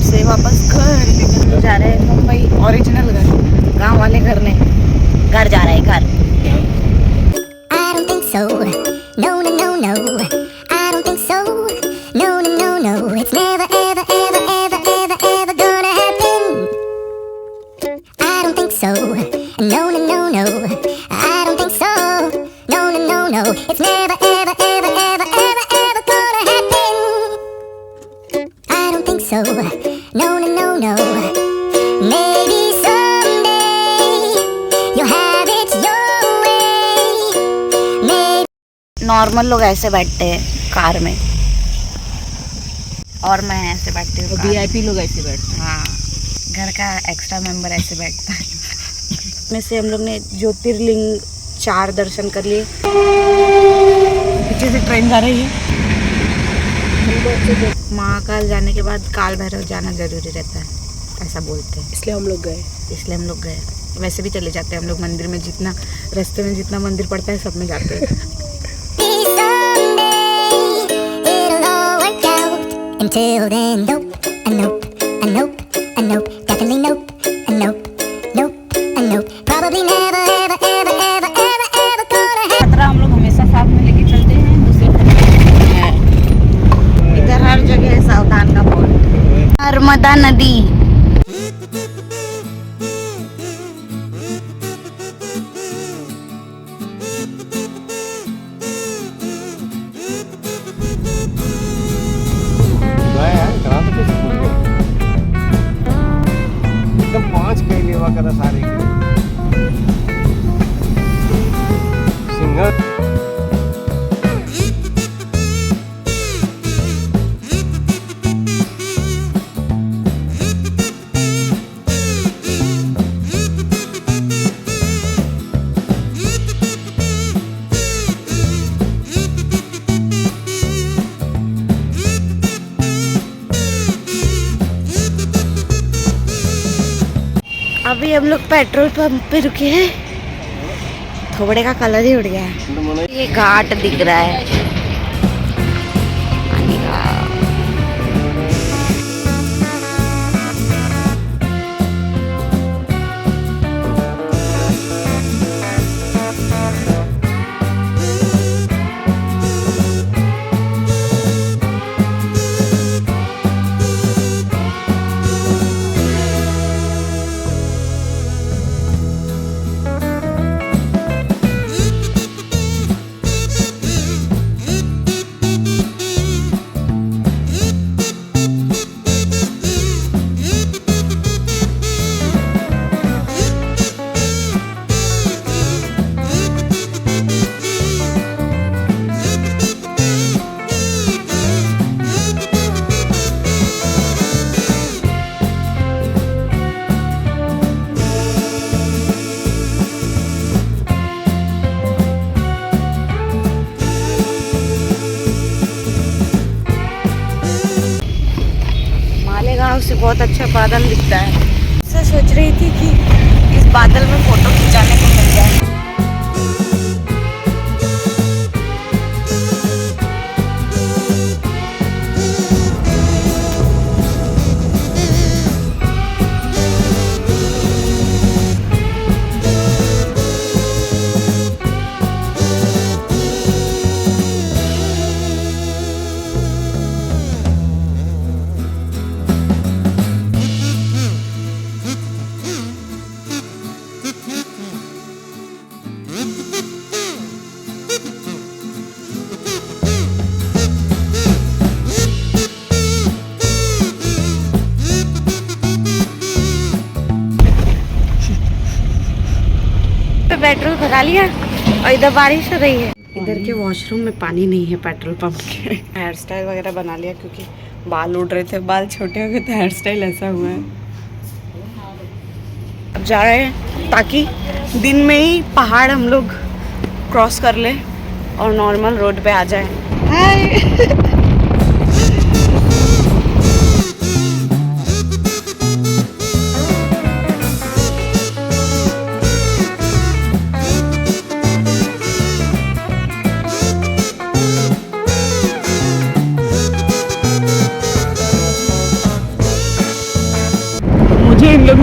से वापस घर निकल जा रहे हैं मुंबई, ओरिजिनल घर, गांव वाले घर नहीं, घर जा रहे हैं घर। I don't think so. No, no, no, no. I don't think so. No, no, no, no. It's never, ever, ever, ever, ever, ever gonna happen. I don't think so. No, no, no, no. I don't think so. No, no, no, no. It's never, ever, ever, ever, ever, ever gonna happen. I don't think so. No, no, no, no. Maybe someday you'll have it your way. Maybe. Normal लोग ऐसे बैठते हैं car में, और मैं ऐसे बैठती हूँ। VIP लोग ऐसे बैठते हैं। हाँ, घर का एक्स्ट्रा मेंबर ऐसे बैठता है। में से हम लोग ने ज्योतिर्लिंग 4 दर्शन कर लिए। पीछे से ट्रेन जा रही है। महाकाल जाने के बाद काल भैरव जाना जरूरी रहता है, ऐसा बोलते हैं, इसलिए हम लोग गए। इसलिए हम लोग गए। वैसे भी चले जाते हैं हम लोग मंदिर में, जितना रास्ते में जितना मंदिर पड़ता है सब में जाते हैं। someday it'll all work out. Until then, nope, and nope, and nope, and nope, definitely nope, and nope, nope, and nope. Probably never, ever, ever, ever, ever, ever gonna happen. यात्रा हम लोग हमेशा साथ में लेके चलते हैं, दूसरे इधर हर जगह सावधान का बोल। नर्मदा नदी, एकदम 5 कई लेवा करा सारे सिंगल। अभी हम लोग पेट्रोल पंप पे रुके हैं। थोड़े का कलर ही उड़ गया है। ये घाट दिख रहा है पानी का। मालेगांव से बहुत अच्छा बादल दिखता है। मैं सोच रही थी कि इस बादल में फोटो खिंचाने को मिल जाए। पेट्रोल भरा लिया और इधर बारिश हो रही है। इधर के वॉशरूम में पानी नहीं है पेट्रोल पंप के। हेयर स्टाइल वगैरह बना लिया क्योंकि बाल उड़ रहे थे, बाल छोटे हो गए तो हेयर स्टाइल ऐसा हुआ है। अब जा रहे हैं ताकि दिन में ही पहाड़ हम लोग क्रॉस कर ले और नॉर्मल रोड पे आ जाए। हाय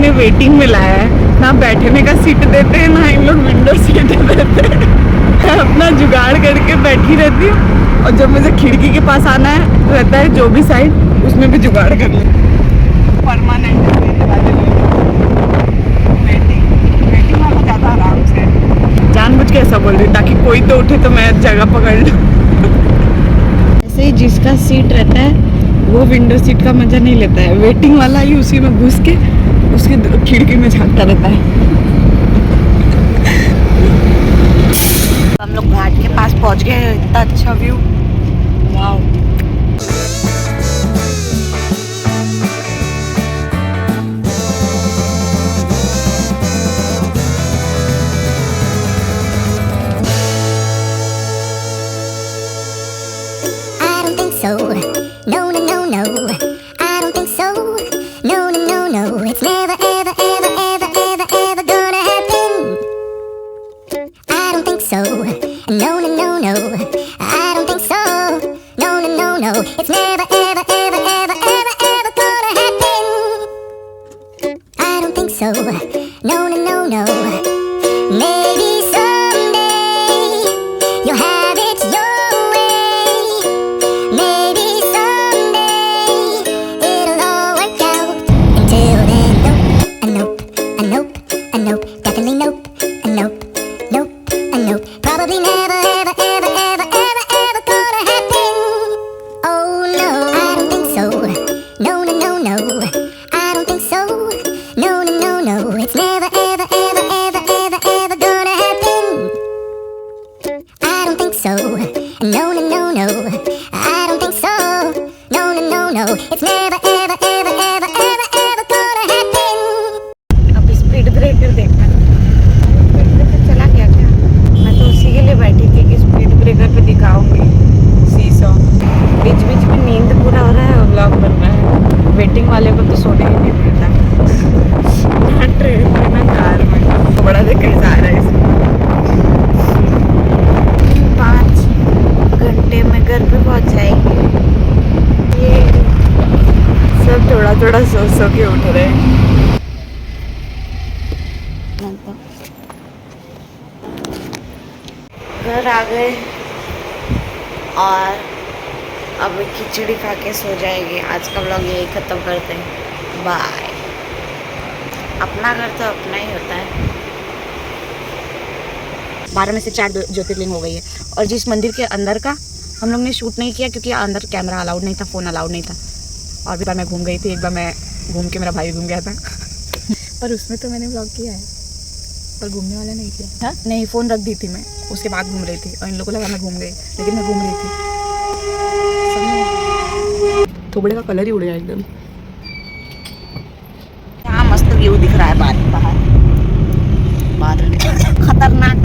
ने वेटिंग में लाया है, ना बैठने का सीट देते हैं ना इन लोग विंडो सीट देते हैं। मैं अपना जुगाड़ करके बैठी रहती हूँ और जब मुझे खिड़की के पास आना है रहता है जो भी साइड उसमें भी जुगाड़ कर ले। परमानेंट वेटिंग वाला ज़्यादा आराम से जानबूझ के ऐसा बोल रही ताकि कोई तो उठे तो मैं जगह पकड़ लूँ। ऐसे ही जिसका सीट रहता है वो विंडो सीट का मजा नहीं लेता है, वेटिंग वाला ही उसी में घुस के उसकी खिड़की में झांकता रहता है। हम लोग घाट के पास पहुंच गए, इतना अच्छा view, wow. So, no, no, no, no, I don't think so. No, no, no, no, it's never, ever, ever, ever, ever, ever gonna happen. I don't think so. No, no, no, no, I don't think so. No, no, no, no, it's never, ever, ever, ever, ever, ever gonna happen. I don't think so. No, no, no, no. Maybe someday you'll have it your probably never, ever, ever, ever, ever, ever gonna happen. Oh no, I don't think so. No, no, no, no, I don't think so. No, no, no, no, it's never, ever, ever, ever, ever, ever gonna happen. I don't think so. No, no, no, no, I don't think so. No, no, no, no, it's never, ever, ever, ever, ever, ever gonna happen. अब speed breaker देखना, speed breaker चला गया क्या? मैं तो उसी के लिए बैठी थी कि स्पीड ब्रेकर पे दिखाऊंगी सीसॉ। बीच बीच में नींद पूरा हो रहा है और व्लॉग बन रहा है। वेटिंग वाले को तो सोने ही नहीं मिलता, ना ट्रेन में ना कार में। तो बड़ा देख जा रहा है इसमें। 5 घंटे में घर पे पहुंच जाएंगे। ये सब थोड़ा थोड़ा सोच के उठ रहे हैं। घर आ गए और अब खिचड़ी खा के सो जाएंगे। आज का व्लॉग यही ख़त्म करते हैं, बाय। अपना घर तो अपना ही होता है। 12 में से 4 ज्योतिर्लिंग हो गई है। और जिस मंदिर के अंदर का हम लोग ने शूट नहीं किया क्योंकि अंदर कैमरा अलाउड नहीं था, फ़ोन अलाउड नहीं था। और भी बार मैं घूम गई थी, एक बार मैं घूम के मेरा भाई घूम गया था पर उसमें तो मैंने व्लॉग किया है, पर घूमने वाला नहीं किया। हाँ नहीं, फ़ोन रख दी थी मैं, उसके बाद घूम रही थी और इन लोगों को लगा मैं घूम गई, लेकिन मैं घूम रही थी। थोबड़े का कलर ही उड़ गया एकदम। यहाँ मस्त व्यू दिख रहा है, बाहर बादल खतरनाक